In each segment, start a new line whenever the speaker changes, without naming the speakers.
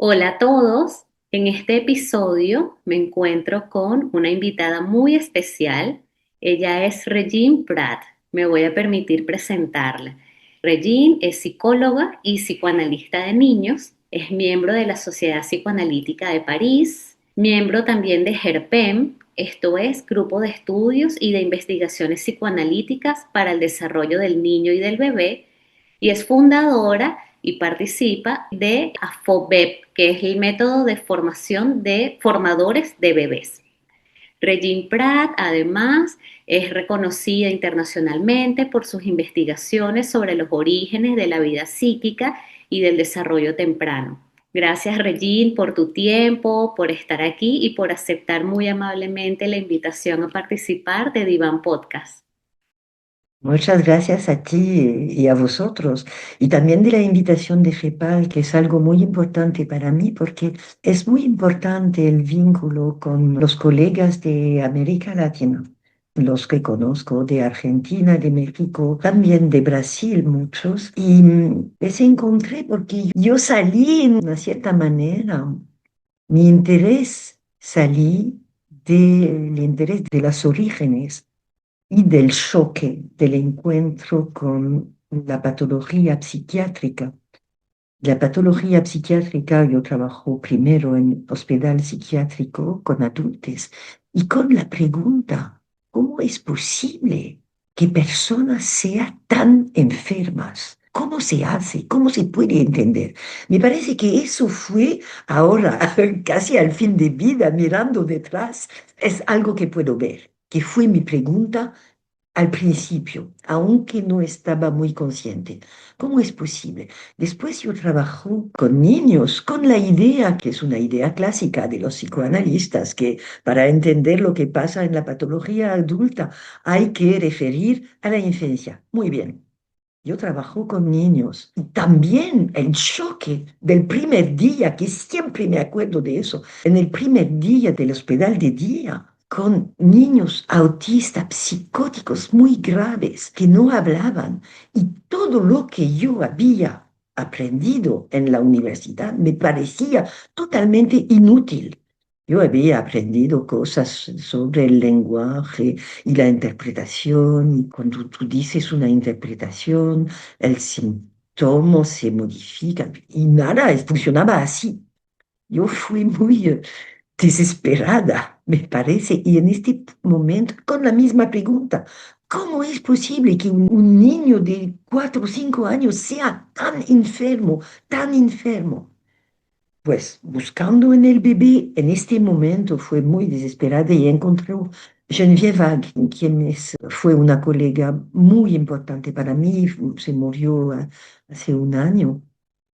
Hola a todos. En este episodio me encuentro con una invitada muy especial. Ella es Regine Pratt. Me voy a permitir presentarla. Regine es psicóloga y psicoanalista de niños. Es miembro de la Sociedad Psicoanalítica de París, miembro también de GERPEM, esto es Grupo de Estudios y de Investigaciones Psicoanalíticas para el Desarrollo del Niño y del Bebé, y es fundadora y participa de AFOBEP, que es el método de formación de formadores de bebés. Regine Pratt, además, es reconocida internacionalmente por sus investigaciones sobre los orígenes de la vida psíquica y del desarrollo temprano. Gracias, Regine, por tu tiempo, por estar aquí y por aceptar muy amablemente la invitación a participar de Divan Podcast.
Muchas gracias a ti y a vosotros, y también de la invitación de FEPAL, que es algo muy importante para mí, porque es muy importante el vínculo con los colegas de América Latina, los que conozco de Argentina, de México, también de Brasil, muchos, y les encontré porque yo salí en una cierta manera, mi interés salí del interés de los orígenes y del choque del encuentro con la patología psiquiátrica. La patología psiquiátrica, yo trabajo primero en hospital psiquiátrico con adultos y con la pregunta, ¿cómo es posible que personas sean tan enfermas? ¿Cómo se hace? ¿Cómo se puede entender? Me parece que eso fue ahora, casi al fin de vida, mirando detrás, es algo que puedo ver, que fue mi pregunta al principio, aunque no estaba muy consciente. ¿Cómo es posible? Después yo trabajo con niños, con la idea, que es una idea clásica de los psicoanalistas, que para entender lo que pasa en la patología adulta hay que referir a la infancia. Muy bien. Yo trabajo con niños y también el choque del primer día, que siempre me acuerdo de eso, en el primer día del hospital de día, con niños autistas, psicóticos muy graves, que no hablaban, y todo lo que yo había aprendido en la universidad me parecía totalmente inútil. Yo había aprendido cosas sobre el lenguaje y la interpretación, y cuando tú dices una interpretación, el síntoma se modifica y nada funcionaba así. Yo fui muy desesperada, me parece, y en este momento, con la misma pregunta, ¿cómo es posible que un niño de 4 o 5 años sea tan enfermo, tan enfermo? Pues buscando en el bebé, en este momento fue muy desesperada y encontró Geneviève Wagner, fue una colega muy importante para mí, se murió hace un año.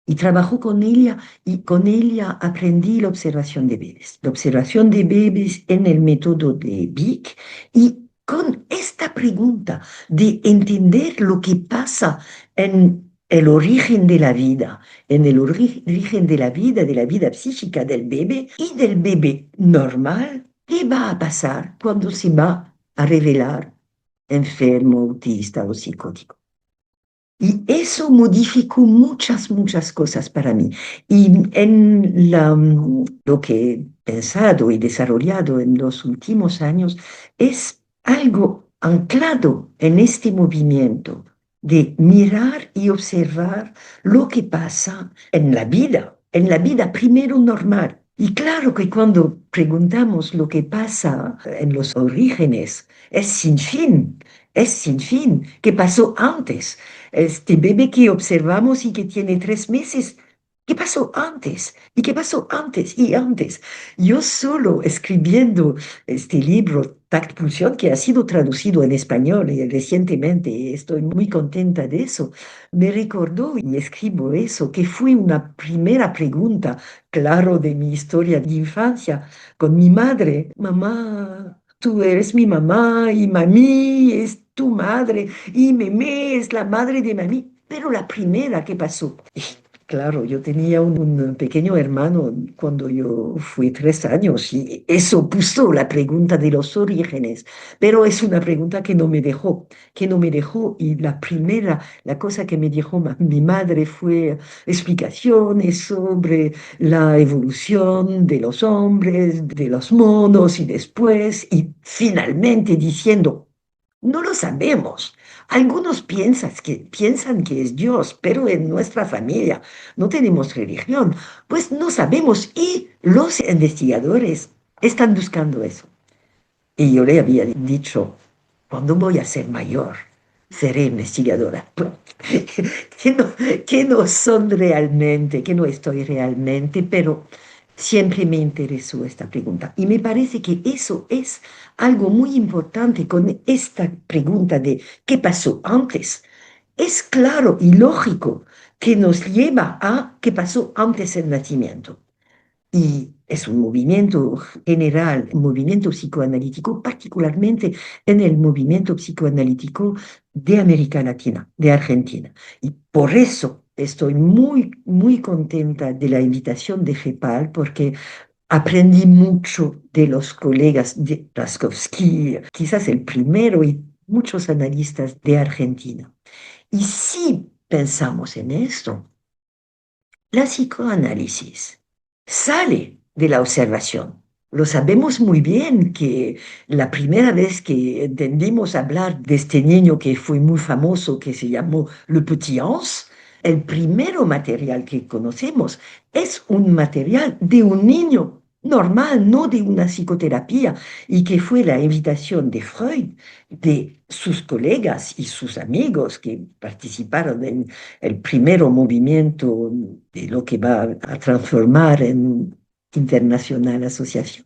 Y trabajó con ella y con ella aprendí la observación de bebés. La observación de bebés en el método de Vic y con esta pregunta de entender lo que pasa en el origen de la vida, en el origen de la vida psíquica del bebé y del bebé normal, ¿qué va a pasar cuando se va a revelar enfermo, autista o psicótico? Y eso modificó muchas, muchas cosas para mí. Y en lo que he pensado y desarrollado en los últimos años es algo anclado en este movimiento de mirar y observar lo que pasa en la vida primero normal. Y claro que cuando preguntamos lo que pasa en los orígenes, es sin fin, es sin fin. ¿Qué pasó antes? Este bebé que observamos y que tiene 3 meses, ¿qué pasó antes? ¿Y qué pasó antes y antes? Yo solo escribiendo este libro, Tact Pulsión, que ha sido traducido en español recientemente, y estoy muy contenta de eso, me recordó y escribo eso, que fue una primera pregunta, claro, de mi historia de infancia con mi madre. Mamá, tú eres mi mamá y mami es tu madre y Memé es la madre de mami. Pero la primera que pasó, Claro, yo tenía un pequeño hermano cuando yo fui 3 años y eso puso la pregunta de los orígenes, pero es una pregunta que no me dejó y la cosa que me dijo mi madre fue explicaciones sobre la evolución de los hombres, de los monos y finalmente diciendo, no lo sabemos. Algunos piensan que es Dios, pero en nuestra familia no tenemos religión, pues no sabemos y los investigadores están buscando eso. Y yo le había dicho, cuando voy a ser mayor, seré investigadora. Que no, que no son realmente, que no estoy realmente, pero siempre me interesó esta pregunta. Y me parece que eso es algo muy importante con esta pregunta de ¿qué pasó antes? Es claro y lógico que nos lleva a qué pasó antes del nacimiento. Y es un movimiento general, un movimiento psicoanalítico, particularmente en el movimiento psicoanalítico de América Latina, de Argentina. Y por eso estoy muy contenta de la invitación de GEPAL, porque aprendí mucho de los colegas de Raskovsky, quizás el primero, y muchos analistas de Argentina. Y si pensamos en esto, la psicoanálisis sale de la observación. Lo sabemos muy bien que la primera vez que entendimos hablar de este niño que fue muy famoso, que se llamó Le Petit Hans, el primero material que conocemos es un material de un niño normal, no de una psicoterapia, y que fue la invitación de Freud, de sus colegas y sus amigos que participaron en el primer movimiento de lo que va a transformar en internacional asociación.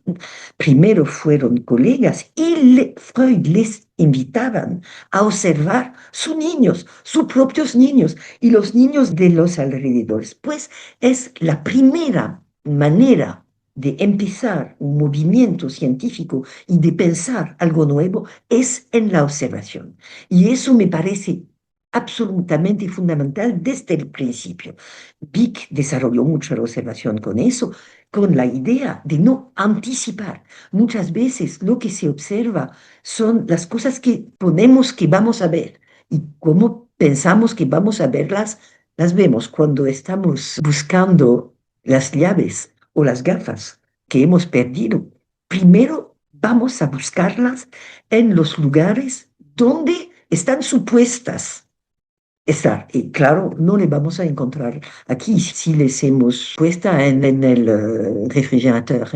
Primero fueron colegas y Freud les invitaban a observar sus niños, sus propios niños y los niños de los alrededores. Pues es la primera manera de empezar un movimiento científico y de pensar algo nuevo es en la observación. Y eso me parece absolutamente fundamental desde el principio. Vic desarrolló mucho la observación con eso, con la idea de no anticipar. Muchas veces lo que se observa son las cosas que ponemos que vamos a ver y cómo pensamos que vamos a verlas, las vemos cuando estamos buscando las llaves o las gafas que hemos perdido. Primero vamos a buscarlas en los lugares donde están supuestas estar. Y claro, no le vamos a encontrar aquí si les hemos puesta en el refrigerador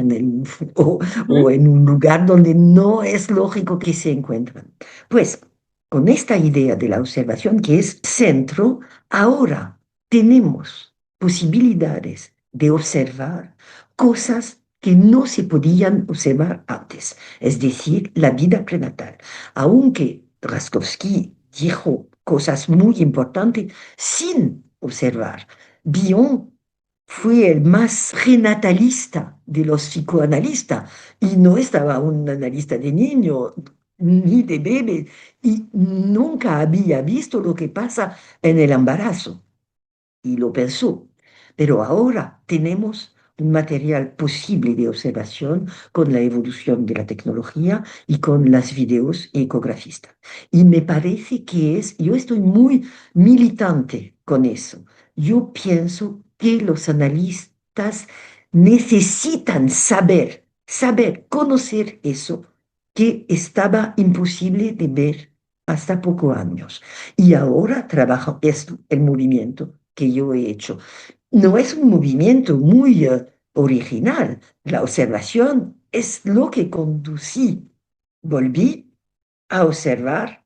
o
Ujú.
en un lugar donde no es lógico que se encuentran. Pues con esta idea de la observación que es centro, ahora tenemos posibilidades de observar cosas que no se podían observar antes, es decir, la vida prenatal. Aunque Raskovsky dijo cosas muy importantes sin observar. Bion fue el más prenatalista de los psicoanalistas y no estaba un analista de niño ni de bebé y nunca había visto lo que pasa en el embarazo y lo pensó. Pero ahora tenemos un material posible de observación con la evolución de la tecnología y con las videos ecografistas. Y me parece que yo estoy muy militante con eso. Yo pienso que los analistas necesitan conocer eso que estaba imposible de ver hasta pocos años. Y ahora trabajo, es el movimiento que yo he hecho. No es un movimiento muy original. La observación es lo que conducí. Volví a observar,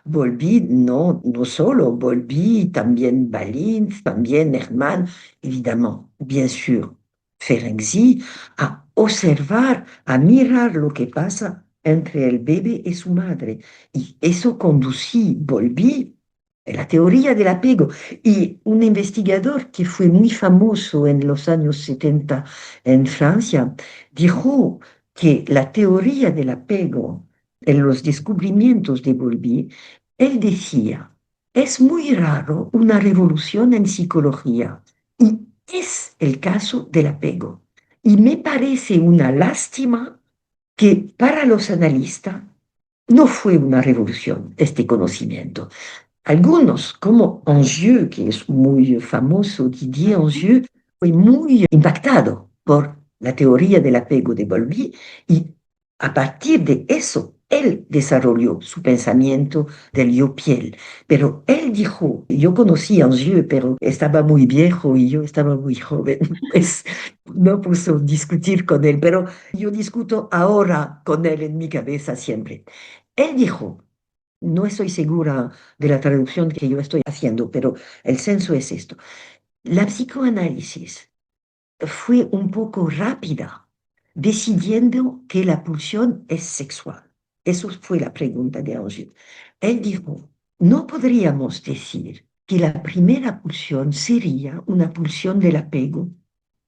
volví, no solo, volví también Balin, también Hermann, évidemment, bien sûr, Ferenczi, a observar, a mirar lo que pasa entre el bebé y su madre. Y eso conducí, volví la teoría del apego. Y un investigador que fue muy famoso en los años 70 en Francia dijo que la teoría del apego en los descubrimientos de Bowlby, él decía, es muy raro una revolución en psicología Y es el caso del apego. Y me parece una lástima que para los analistas no fue una revolución este conocimiento. Algunos, como Angieux, que es muy famoso, Didier Angieux, fue muy impactado por la teoría del apego de Bowlby y a partir de eso, él desarrolló su pensamiento del yo piel. Pero él dijo, yo conocí a Angieux, pero estaba muy viejo y yo estaba muy joven, pues no puedo discutir con él, pero yo discuto ahora con él en mi cabeza siempre. Él dijo, no estoy segura de la traducción que yo estoy haciendo, pero el senso es esto. La psicoanálisis fue un poco rápida, decidiendo que la pulsión es sexual. Eso fue la pregunta de Auger. Él dijo, no podríamos decir que la primera pulsión sería una pulsión del apego.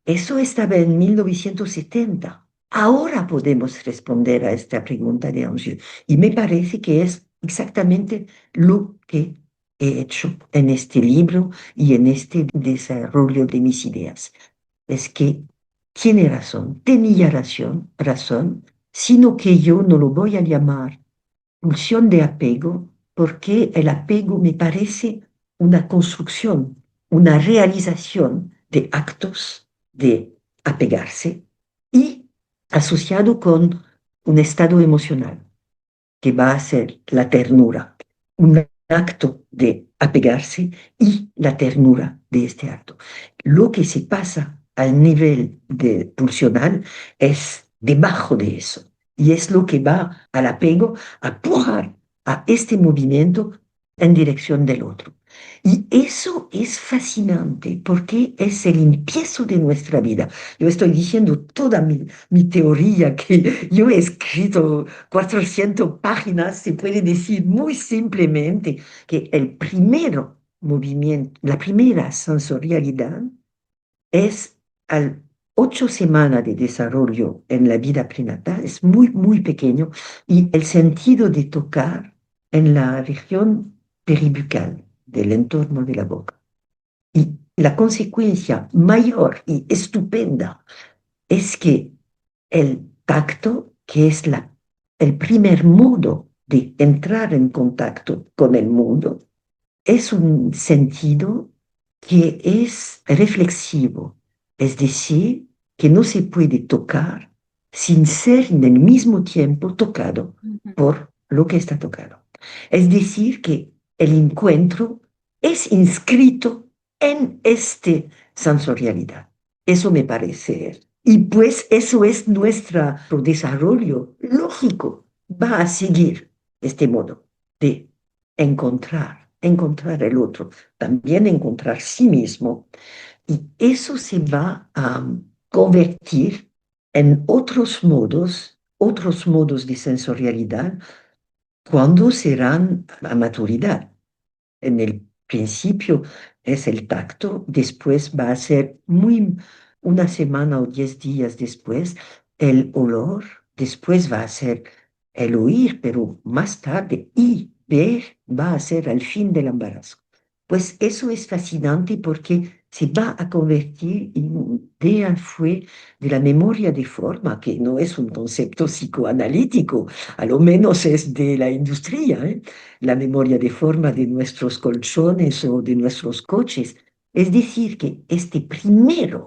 Eso estaba en 1970. Ahora podemos responder a esta pregunta de Angiou y me parece que es exactamente lo que he hecho en este libro y en este desarrollo de mis ideas. Es que tiene razón, tenía razón, sino que yo no lo voy a llamar pulsión de apego porque el apego me parece una construcción, una realización de actos de apegarse y asociado con un estado emocional que va a ser la ternura, un acto de apegarse y la ternura de este acto. Lo que se pasa al nivel de pulsional es debajo de eso y es lo que va al apego a pujar a este movimiento en dirección del otro. Y eso es fascinante porque es el empiezo de nuestra vida. Yo estoy diciendo toda mi teoría que yo he escrito 400 páginas, se puede decir muy simplemente que el primero movimiento, la primera sensorialidad es al 8 semanas de desarrollo en la vida prenatal, es muy, muy pequeño, y el sentido de tocar en la región peribucal del entorno de la boca. Y la consecuencia mayor y estupenda es que el tacto, que es el primer modo de entrar en contacto con el mundo, es un sentido que es reflexivo, es decir, que no se puede tocar sin ser en el mismo tiempo tocado
Ujú.
por lo que está tocado. Es decir, que el encuentro es inscrito en esta sensorialidad. Eso me parece. Y pues eso es nuestro desarrollo lógico. Va a seguir este modo de encontrar el otro, también encontrar sí mismo. Y eso se va a convertir en otros modos de sensorialidad cuando serán a maturidad. En el principio es el tacto, después va a ser una semana o 10 días después el olor, después va a ser el oír, pero más tarde y ver va a ser al fin del embarazo. Pues eso es fascinante porque se va a convertir en una idea fue de la memoria de forma, que no es un concepto psicoanalítico, a lo menos es de la industria, ¿eh? La memoria de forma de nuestros colchones o de nuestros coches. Es decir, que esta primera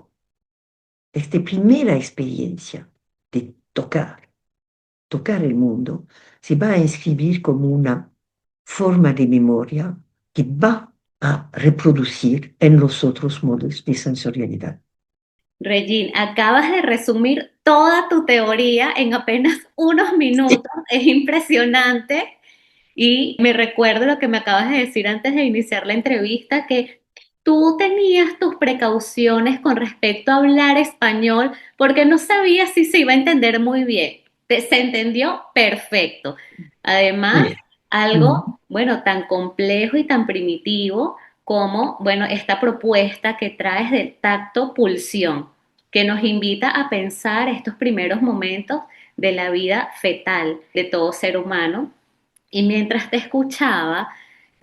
experiencia de tocar el mundo, se va a inscribir como una forma de memoria que va a reproducir en los otros modos de sensorialidad.
Regine, acabas de resumir toda tu teoría en apenas unos minutos. Es impresionante. Y me recuerdo lo que me acabas de decir antes de iniciar la entrevista, que tú tenías tus precauciones con respecto a hablar español porque no sabías si se iba a entender muy bien. Se entendió perfecto. Además,
Sí.
algo, bueno, tan complejo y tan primitivo como, bueno, esta propuesta que traes del tacto pulsión, que nos invita a pensar estos primeros momentos de la vida fetal de todo ser humano. Y mientras te escuchaba,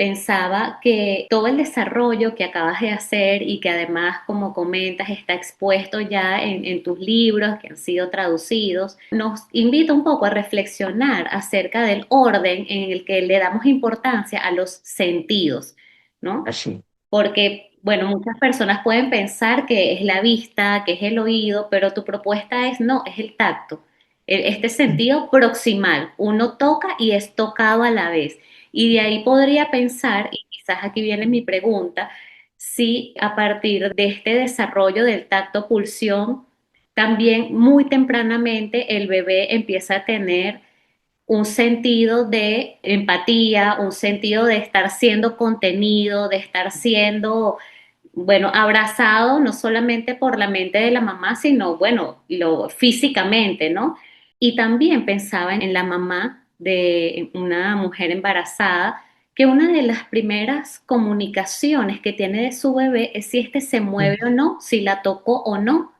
pensaba que todo el desarrollo que acabas de hacer y que además, como comentas, está expuesto ya en tus libros que han sido traducidos, nos invita un poco a reflexionar acerca del orden en el que le damos importancia a los sentidos, ¿no?
Así.
Porque, bueno, muchas personas pueden pensar que es la vista, que es el oído, pero tu propuesta es no, es el tacto. Este sentido proximal, uno toca y es tocado a la vez. Y de ahí podría pensar, y quizás aquí viene mi pregunta, si a partir de este desarrollo del tacto pulsión, también muy tempranamente el bebé empieza a tener un sentido de empatía, un sentido de estar siendo contenido, de estar siendo, bueno, abrazado no solamente por la mente de la mamá, sino, bueno, lo físicamente, ¿no? Y también pensaba en la mamá de una mujer embarazada, que una de las primeras comunicaciones que tiene de su bebé es si éste se mueve o no, si la tocó o no.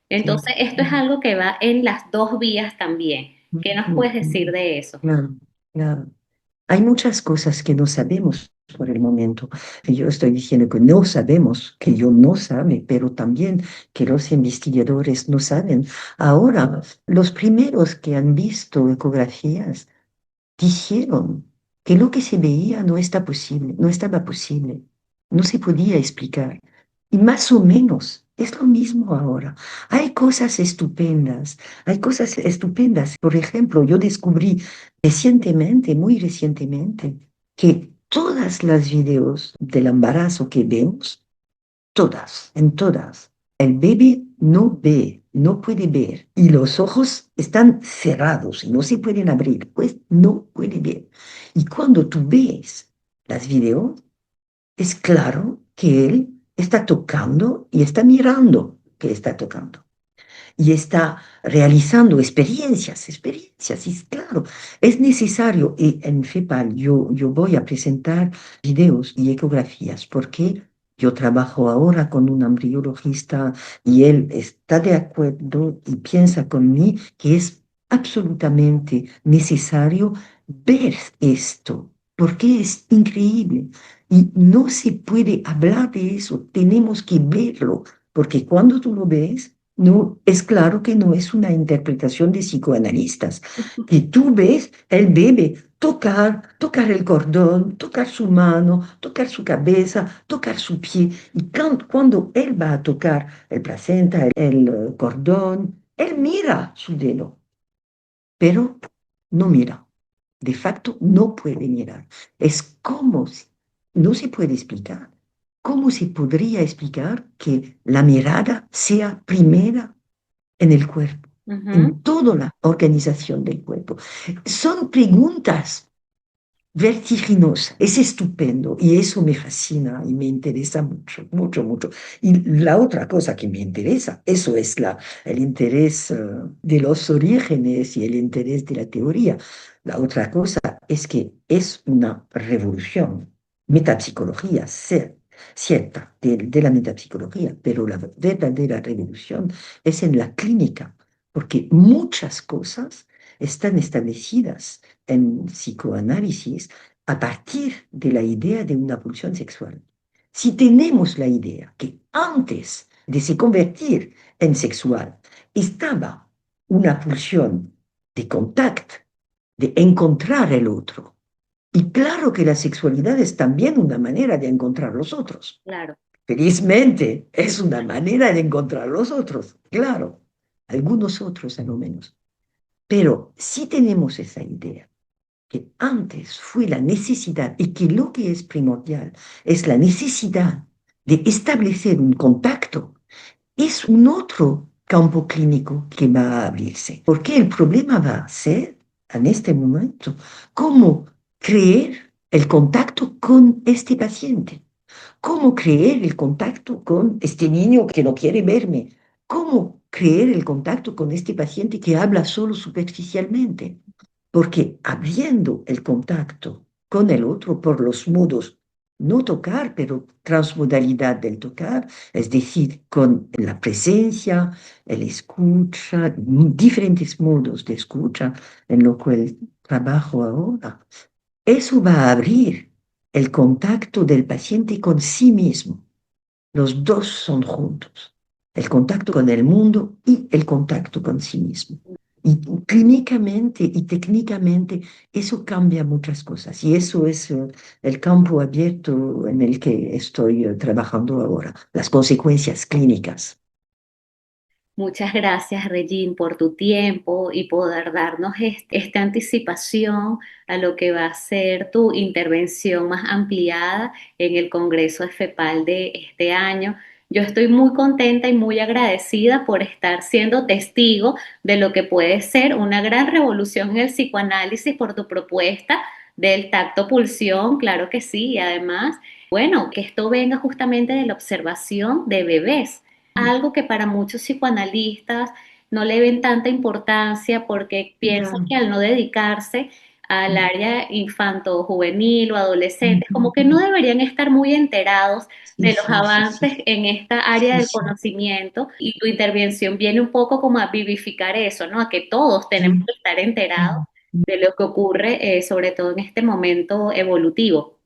Sí,
Entonces, esto es
sí.
algo que va en las dos vías también. ¿Qué nos
Ujú,
puedes decir
ujú.
de eso?
Claro, claro. Hay muchas cosas que no sabemos por el momento. Y yo estoy diciendo que no sabemos, que yo no sabe, pero también que los investigadores no saben. Ahora, los primeros que han visto ecografías dijeron que lo que se veía no está posible, no estaba posible, no se podía explicar. Y más o menos es lo mismo ahora. Hay cosas estupendas, hay cosas estupendas. Por ejemplo, yo descubrí recientemente, muy recientemente, que todas las videos del embarazo que vemos, todas, en todas. El bebé no ve, no puede ver y los ojos están cerrados y no se pueden abrir, pues no puede ver. Y cuando tú ves las videos, es claro que él está tocando y está mirando que está tocando y está realizando experiencias, y claro, es necesario, y en FEPAL yo voy a presentar videos y ecografías, porque yo trabajo ahora con un embriologista y él está de acuerdo y piensa conmigo que es absolutamente necesario ver esto, porque es increíble. Y no se puede hablar de eso, tenemos que verlo, porque cuando tú lo ves, no, es claro que no es una interpretación de psicoanalistas, que tú ves el bebé tocar el cordón, tocar su mano, tocar su cabeza, tocar su pie, y cuando él va a tocar el placenta, el cordón, él mira su dedo, pero no mira. De facto, no puede mirar. Es como si, no se puede explicar. ¿Cómo se podría explicar que la mirada sea primera en el cuerpo,
Ujú.
en toda la organización del cuerpo? Son preguntas vertiginosas, es estupendo y eso me fascina y me interesa mucho, mucho, mucho. Y la otra cosa que me interesa, eso es el interés de los orígenes y el interés de la teoría. La otra cosa es que es una revolución, metapsicología, cierta de la metapsicología, pero la verdadera revolución es en la clínica, porque muchas cosas están establecidas en psicoanálisis a partir de la idea de una pulsión sexual. Si tenemos la idea que antes de se convertir en sexual estaba una pulsión de contacto, de encontrar el otro, y claro que la sexualidad es también una manera de encontrar los otros.
Claro.
Felizmente es una manera de encontrar los otros, claro, algunos otros a lo menos. Pero si tenemos esa idea, que antes fue la necesidad y que lo que es primordial es la necesidad de establecer un contacto, es un otro campo clínico que va a abrirse. Porque el problema va a ser, en este momento, cómo crear el contacto con este paciente. ¿Cómo crear el contacto con este niño que no quiere verme? ¿Cómo crear el contacto con este paciente que habla solo superficialmente? Porque abriendo el contacto con el otro por los modos, no tocar, pero transmodalidad del tocar, es decir, con la presencia, el escucha, diferentes modos de escucha en lo cual trabajo ahora, eso va a abrir el contacto del paciente con sí mismo. Los dos son juntos, el contacto con el mundo y el contacto con sí mismo. Y clínicamente y técnicamente eso cambia muchas cosas y eso es el campo abierto en el que estoy trabajando ahora, las consecuencias clínicas.
Muchas gracias, Regine, por tu tiempo y poder darnos esta anticipación a lo que va a ser tu intervención más ampliada en el Congreso de FEPAL de este año. Yo estoy muy contenta y muy agradecida por estar siendo testigo de lo que puede ser una gran revolución en el psicoanálisis por tu propuesta del tacto-pulsión, claro que sí, y además, bueno, que esto venga justamente de la observación de bebés, algo que para muchos psicoanalistas no le ven tanta importancia porque piensan
Claro.
que al no dedicarse al
Mm,
área infanto-juvenil o
mm,
adolescentes, como
mm,
que no
mm.
deberían estar muy enterados
Sí,
de los
sí, sí,
avances
sí,
en esta área
sí,
del
sí,
conocimiento y tu intervención viene un poco como a vivificar eso, ¿no? A que todos tenemos
sí.
que estar enterados
Mm, mm,
de lo que ocurre, sobre todo en este momento evolutivo.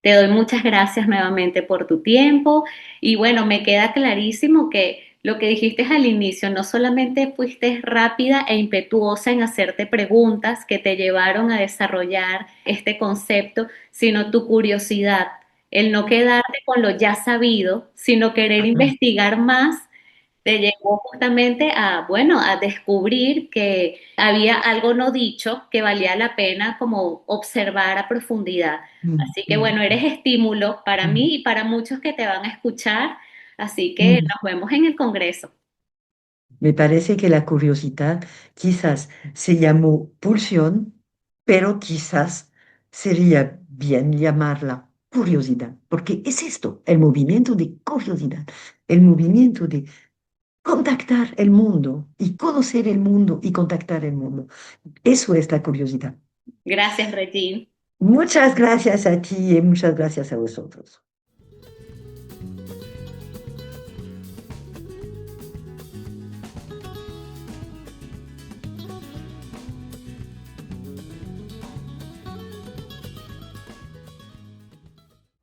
Te doy muchas gracias nuevamente por tu tiempo y bueno, me queda clarísimo que lo que dijiste al inicio, no solamente fuiste rápida e impetuosa en hacerte preguntas que te llevaron a desarrollar este concepto, sino tu curiosidad, el no quedarte con lo ya sabido, sino querer
mm,
investigar más te llevó justamente a, bueno, a descubrir que había algo no dicho que valía la pena como observar a profundidad.
mm,
Así que
mm,
bueno, eres estímulo para
mm,
mí y para muchos que te van a escuchar. Así que
mm.
nos vemos en el Congreso.
Me parece que la curiosidad quizás se llamó pulsión, pero quizás sería bien llamarla curiosidad, porque es esto, el movimiento de curiosidad, el movimiento de contactar el mundo y conocer el mundo y contactar el mundo. Eso es la curiosidad.
Gracias, Regine.
Muchas gracias a ti y muchas gracias a vosotros.